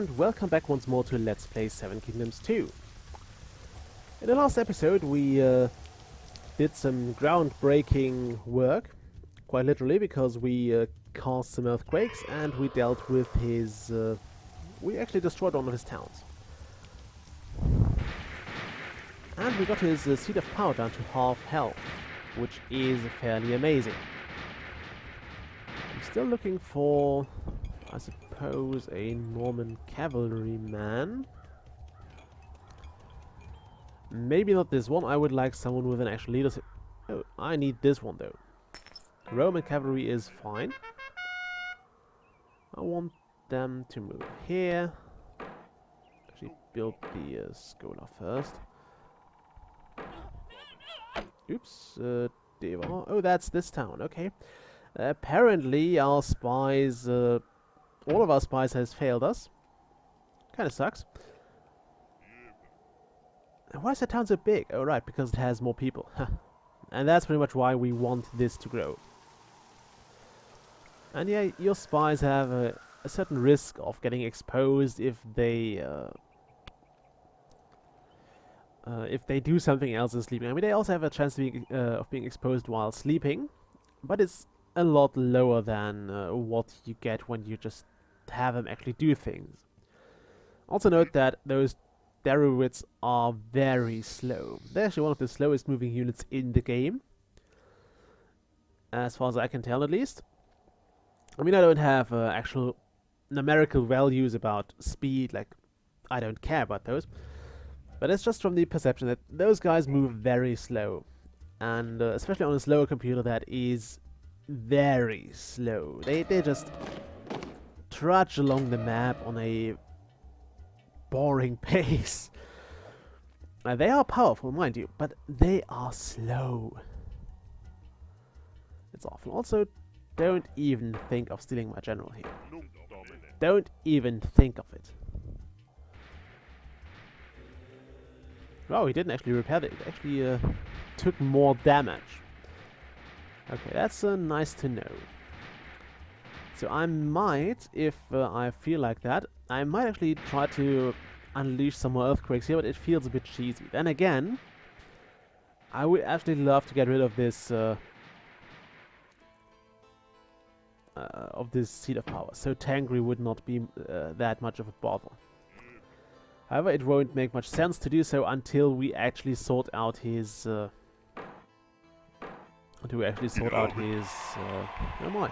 and welcome back once more to Let's Play Seven Kingdoms 2. In the last episode we did some groundbreaking work, quite literally, because we caused some earthquakes and we dealt with his... we actually destroyed one of his towns. And we got his seat of power down to half health, which is fairly amazing. I'm still looking for, I suppose, a Norman cavalryman. Maybe not this one. I would like someone with an actual leadership. Oh, I need this one though. Roman cavalry is fine. I want them to move here. Actually, build the Schola first. Oops, Deva. Oh, that's this town. Okay. Apparently, our spies, all of our spies has failed us. Kind of sucks. Why is that town so big? Oh, right, because it has more people. And that's pretty much why we want this to grow. And yeah, your spies have a certain risk of getting exposed if they do something else than sleeping. I mean, they also have a chance of being exposed while sleeping, but it's a lot lower than what you get when you just have them actually do things. Also note that those Darowits are very slow. They're actually one of the slowest moving units in the game, as far as I can tell at least. I mean, I don't have actual numerical values about speed, like, I don't care about those. But it's just from the perception that those guys move very slow. And especially on a slower computer that is very slow. They just trudge along the map on a boring pace. They are powerful, mind you, but they are slow. It's awful. Also, don't even think of stealing my general here. Don't even think of it. Oh, he didn't actually repair it. It actually took more damage. Okay, that's nice to know. So I might, if I feel like that, I might actually try to unleash some more earthquakes here, but it feels a bit cheesy. Then again, I would actually love to get rid of this seat of power, so Tangri would not be that much of a bother. However, it won't make much sense to do so until we actually sort out his where am I?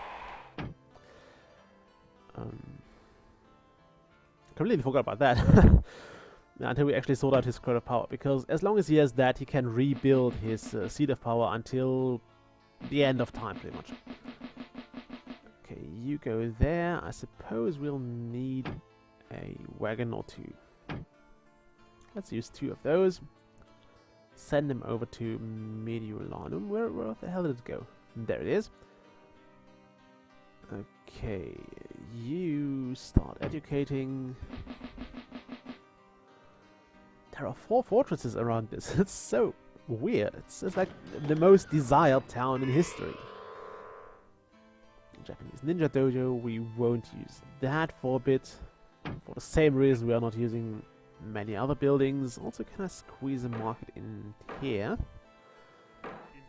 Completely forgot about that. Until we actually sort out his crowd of power, because as long as he has that, he can rebuild his seat of power until the end of time, pretty much. Okay, you go there. I suppose we'll need a wagon or two. Let's use 2 of those. Send them over to Mediolanum. Where the hell did it go? There it is. Okay, you start educating. There are 4 fortresses around this. It's so weird. It's like the most desired town in history. Japanese Ninja Dojo, we won't use that for a bit. For the same reason we are not using many other buildings. Also, can I squeeze a market in here?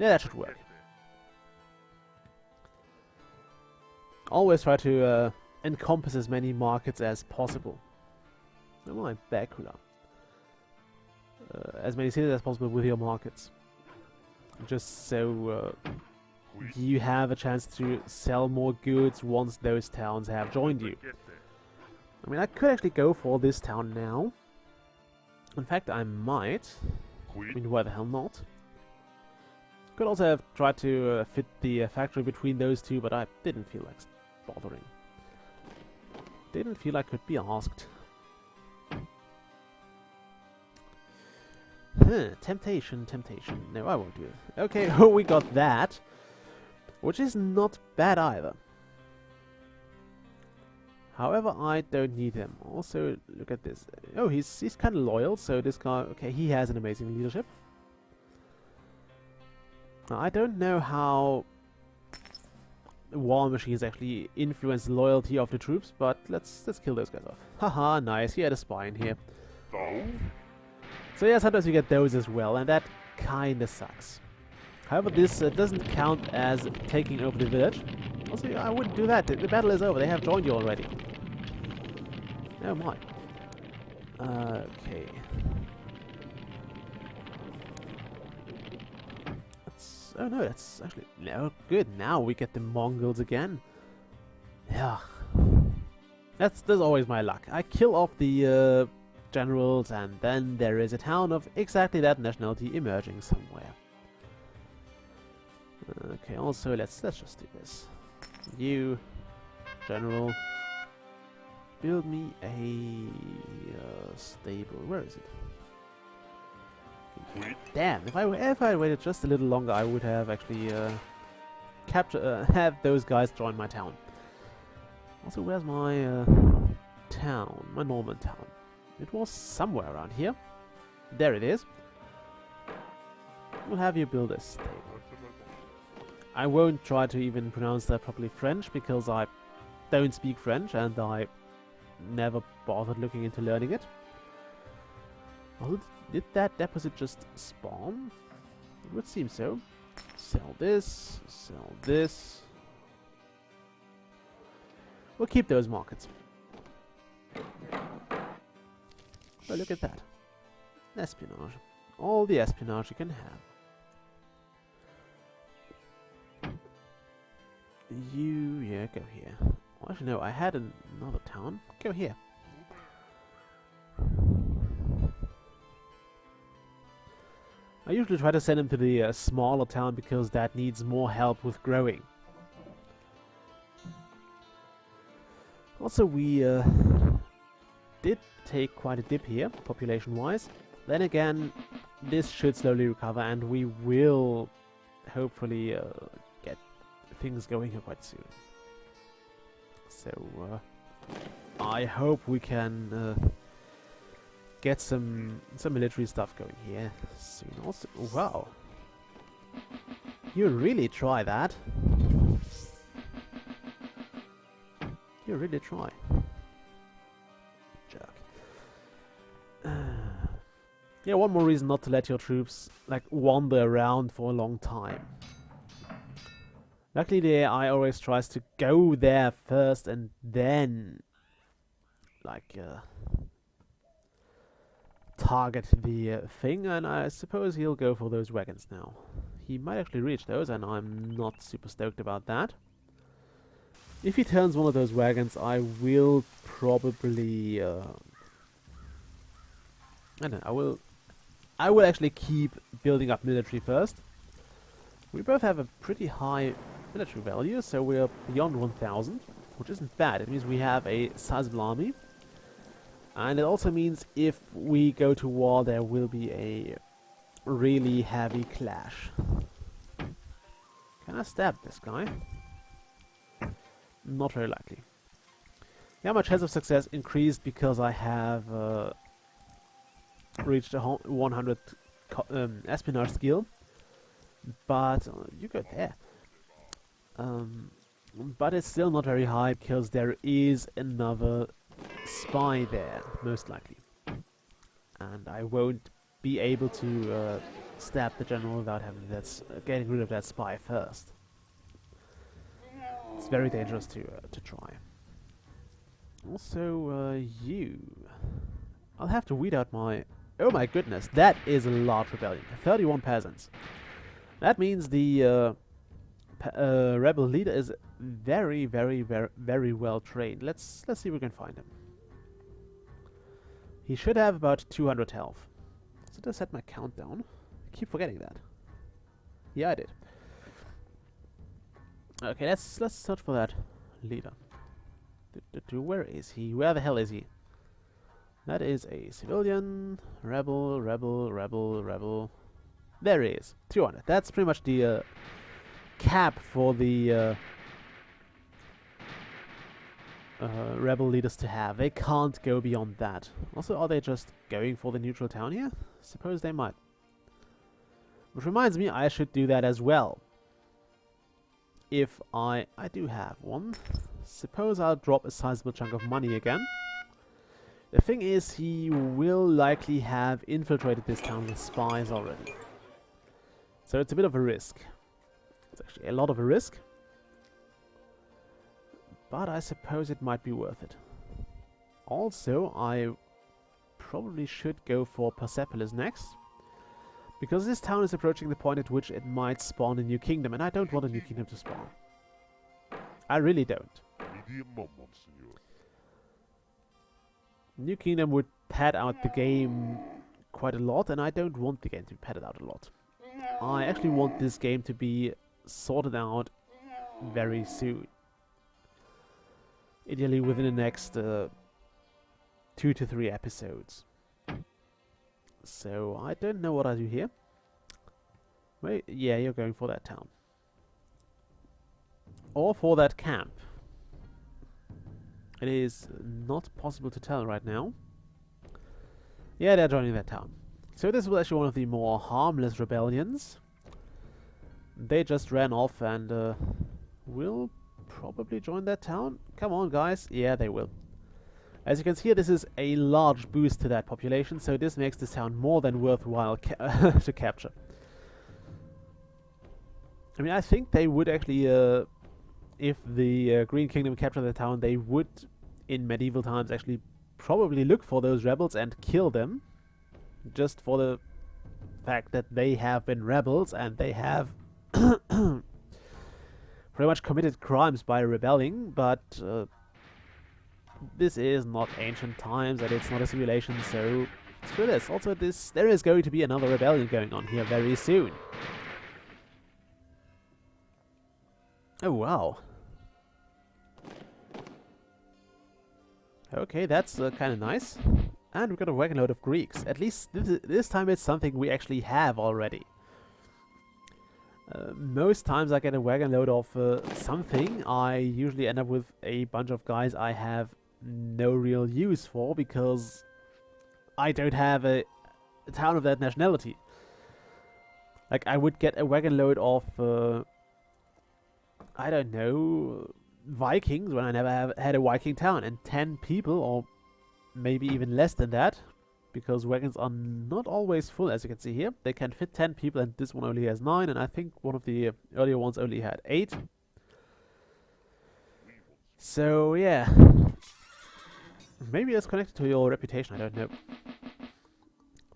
Yeah, that should work. Always try to encompass as many markets as possible. Oh my, Bakula. As many cities as possible with your markets. Just so you have a chance to sell more goods once those towns have joined you. I mean, I could actually go for this town now. In fact, I might. I mean, why the hell not? Could also have tried to fit the factory between those two, but I didn't feel like bothering. Didn't feel I could be asked. Temptation. No, I won't do it. Okay, oh, we got that. Which is not bad either. However, I don't need him. Also, look at this. Oh, he's kind of loyal, so this guy... Okay, he has an amazing leadership. Now, I don't know how war machines actually influence the loyalty of the troops, but let's kill those guys off. Haha, nice, he had a spy in here. So yeah, sometimes you get those as well, and that kinda sucks. However, this doesn't count as taking over the village. Also, I wouldn't do that, the battle is over, they have joined you already. Oh my. Okay. Oh no, that's actually... No, good, now we get the Mongols again. Yeah. That's always my luck. I kill off the generals, and then there is a town of exactly that nationality emerging somewhere. Okay, also let's just do this. You, general, build me a stable. Where is it? Damn! If I had waited just a little longer, I would have actually have those guys join my town. Also, where's my town? My Norman town. It was somewhere around here. There it is. We'll have you build a stable. I won't try to even pronounce that properly French because I don't speak French and I never bothered looking into learning it. Also, did that deposit just spawn? It would seem so. Sell this, sell this. We'll keep those markets. Oh, look at that. Espionage. All the espionage you can have. You, yeah, go here. Oh, actually, no, I had another town. Go here. I usually try to send him to the smaller town because that needs more help with growing. Also, we did take quite a dip here, population-wise. Then again, this should slowly recover and we will hopefully get things going here quite soon. So, I hope we can get some military stuff going here soon. Also, wow, you really try that. You really try. Jerk. Yeah, one more reason not to let your troops like wander around for a long time. Luckily, the AI always tries to go there first and then, like, target the thing, and I suppose he'll go for those wagons now. He might actually reach those, and I'm not super stoked about that. If he turns one of those wagons, I will probably... I don't know, I will actually keep building up military first. We both have a pretty high military value, so we're beyond 1,000, which isn't bad. It means we have a sizable army. And it also means if we go to war, there will be a really heavy clash. Can I stab this guy? Not very likely. Yeah, my chance of success increased because I have reached a 100 espionage skill. But you go there. But it's still not very high because there is another spy there, most likely. And I won't be able to stab the general without having getting rid of that spy first. It's very dangerous to try. Also, you. I'll have to weed out my... Oh my goodness, that is a large rebellion. 31 peasants. That means the rebel leader is very, very, very, very well trained. Let's see if we can find him. He should have about 200 health. So did I set my countdown? I keep forgetting that. Yeah, I did. Okay, let's search for that leader. Where is he? Where the hell is he? That is a civilian. Rebel, rebel, rebel, rebel. There he is. 200. That's pretty much the cap for the rebel leaders to have. They can't go beyond that. Also, are they just going for the neutral town here? Suppose they might. Which reminds me, I should do that as well. if I do have one. Suppose I'll drop a sizable chunk of money again. The thing is, he will likely have infiltrated this town with spies already. So it's a bit of a risk. It's actually a lot of a risk. But I suppose it might be worth it. Also, I probably should go for Persepolis next. Because this town is approaching the point at which it might spawn a new kingdom, and I don't want a new kingdom to spawn. I really don't. New kingdom would pad out the game quite a lot, and I don't want the game to be padded out a lot. I actually want this game to be sorted out very soon. Ideally within the next 2 to 3 episodes. So, I don't know what I do here. Wait, yeah, you're going for that town. Or for that camp. It is not possible to tell right now. Yeah, they're joining that town. So this was actually one of the more harmless rebellions. They just ran off and will probably join that town. Come on, guys. Yeah, they will. As you can see here, this is a large boost to that population, so this makes this town more than worthwhile to capture. I mean, I think they would actually, if the Green Kingdom captured the town, they would, in medieval times, actually probably look for those rebels and kill them. Just for the fact that they have been rebels and they have pretty much committed crimes by rebelling, but this is not ancient times and it's not a simulation, so screw this. Also, there is going to be another rebellion going on here very soon. Oh, wow. Okay, that's kind of nice. And we've got a wagon load of Greeks. At least this time it's something we actually have already. Most times I get a wagon load of something, I usually end up with a bunch of guys I have no real use for because I don't have a town of that nationality. Like, I would get a wagon load of, I don't know, Vikings when I never have had a Viking town, and 10 people, or maybe even less than that, because wagons are not always full, as you can see here. They can fit 10 people, and this one only has 9, and I think one of the earlier ones only had 8. So, yeah. Maybe it's connected to your reputation, I don't know.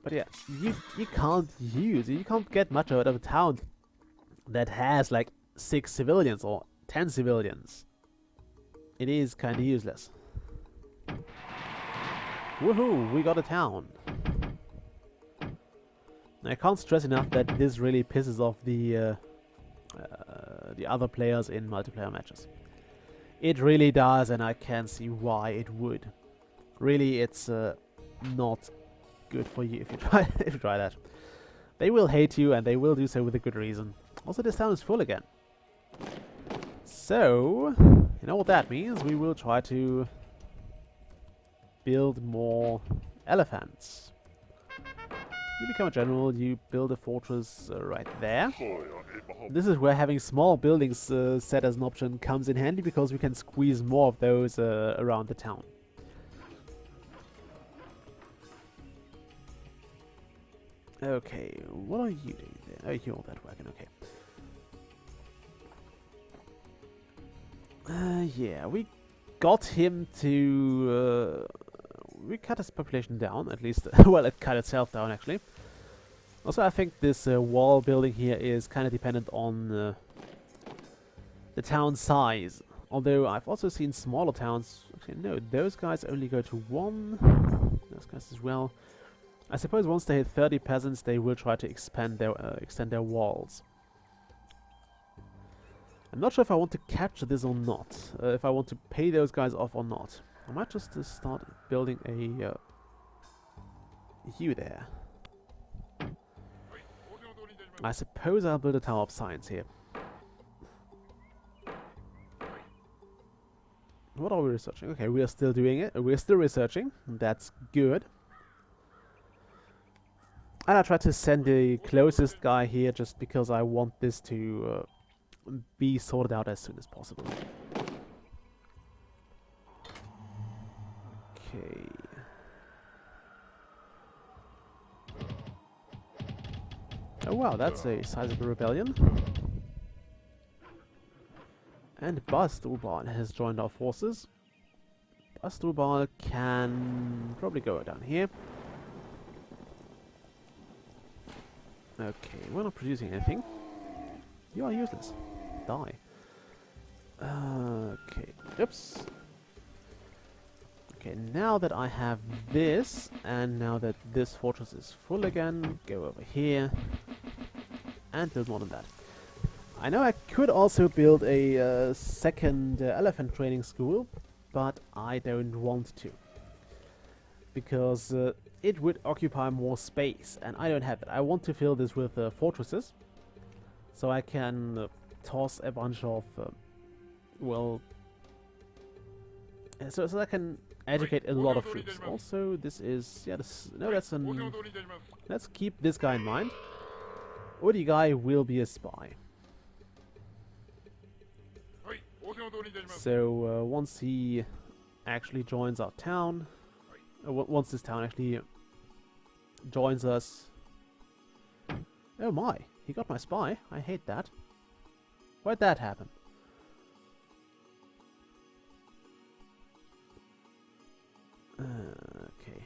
But yeah, you can't get much out of a town that has like 6 civilians or 10 civilians. It is kinda useless. Woohoo, we got a town. I can't stress enough that this really pisses off the other players in multiplayer matches. It really does, and I can see why it would. Really, it's not good for you if you try that. They will hate you, and they will do so with a good reason. Also, this town is full again. So, you know what that means? We will try to build more elephants. You become a general, you build a fortress right there. This is where having small buildings set as an option comes in handy, because we can squeeze more of those around the town. Okay, what are you doing there? Oh, you're that wagon, okay. Yeah, we got him to... we cut his population down, at least. Well, it cut itself down, actually. Also, I think this wall building here is kind of dependent on the town size. Although, I've also seen smaller towns... Actually, no, those guys only go to 1. Those guys as well. I suppose once they hit 30 peasants, they will try to extend their walls. I'm not sure if I want to capture this or not. If I want to pay those guys off or not. I might just start building a U there. I suppose I'll build a Tower of Science here. What are we researching? Okay, we are still doing it. We're still researching. That's good. And I try to send the closest guy here just because I want this to be sorted out as soon as possible. Okay. Oh wow, that's a sizable rebellion. And Basturban has joined our forces. Basturban can probably go down here. Okay, we're not producing anything. You are useless. Die. Okay, oops. Okay, now that I have this, and now that this fortress is full again, go over here and build more than that. I know I could also build a second elephant training school, but I don't want to. Because it would occupy more space, and I don't have it. I want to fill this with fortresses, so I can toss a bunch of, well... So I can educate a lot of troops. Also, this is... yeah, this... no, that's an... let's keep this guy in mind. Odi guy will be a spy. So, once he actually joins our town... once this town actually joins us... oh my, he got my spy. I hate that. Why'd that happen? Okay.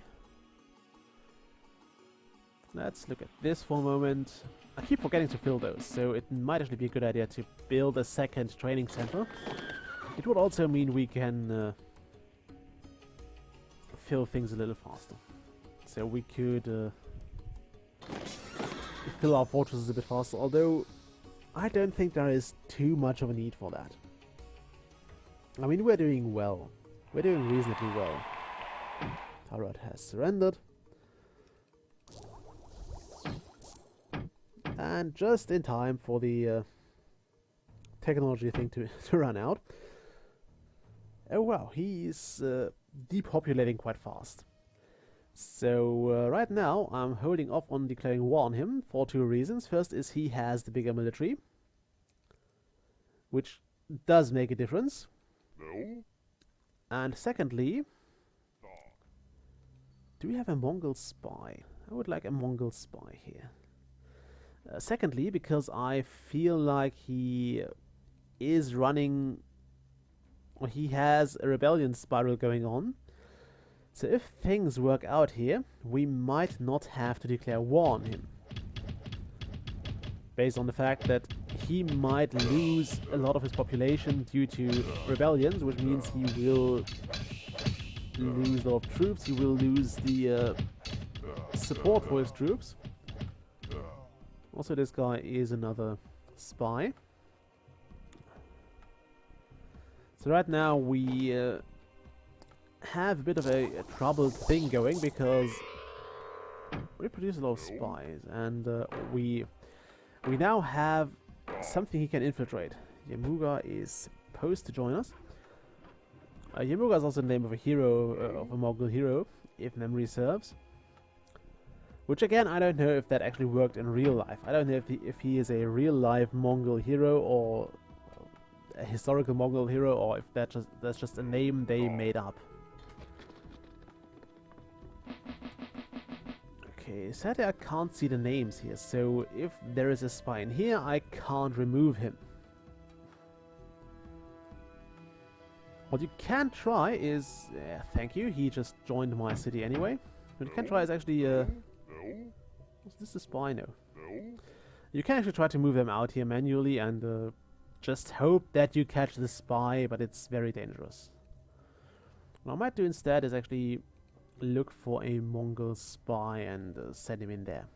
Let's look at this for a moment. I keep forgetting to fill those, so it might actually be a good idea to build a second training center. It would also mean we can fill things a little faster. So we could fill our fortresses a bit faster, although I don't think there is too much of a need for that. I mean, we're doing well. We're doing reasonably well. Tarot has surrendered. And just in time for the technology thing to run out. Oh wow, he's depopulating quite fast. So right now I'm holding off on declaring war on him for two reasons. First is he has the bigger military, which does make a difference. No. And secondly, do we have a Mongol spy? I would like a Mongol spy here. Secondly, because I feel like he is running, or he has a rebellion spiral going on. So if things work out here, we might not have to declare war on him. Based on the fact that he might lose a lot of his population due to rebellions, which means he will lose a lot of troops, he will lose the support for his troops. Also, this guy is another spy. So right now we have a bit of a troubled thing going because we produce a lot of spies, and we now have something he can infiltrate. Yemuga is supposed to join us. Yemuga is also the name of a hero, of a Mongol hero, if memory serves. Which again, I don't know if that actually worked in real life. I don't know if he is a real life Mongol hero or a historical Mongol hero, or if that's just a name they made up. Okay, sadly I can't see the names here, so if there is a spy in here, I can't remove him. What you can try is... thank you, he just joined my city anyway. What you can try is actually... is this a spy? No. You can actually try to move them out here manually and just hope that you catch the spy, but it's very dangerous. What I might do instead is actually look for a Mongol spy and send him in there.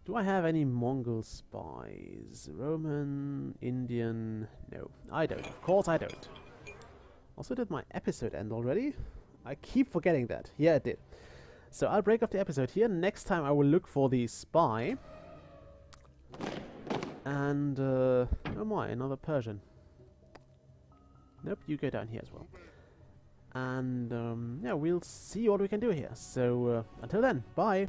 Do I have any Mongol spies? Roman, Indian... no, I don't. Of course I don't. Also, did my episode end already? I keep forgetting that. Yeah, it did. So I'll break off the episode here. Next time I will look for the spy. And, oh my, another Persian. Nope, you go down here as well. And, yeah, we'll see what we can do here. So, until then, bye!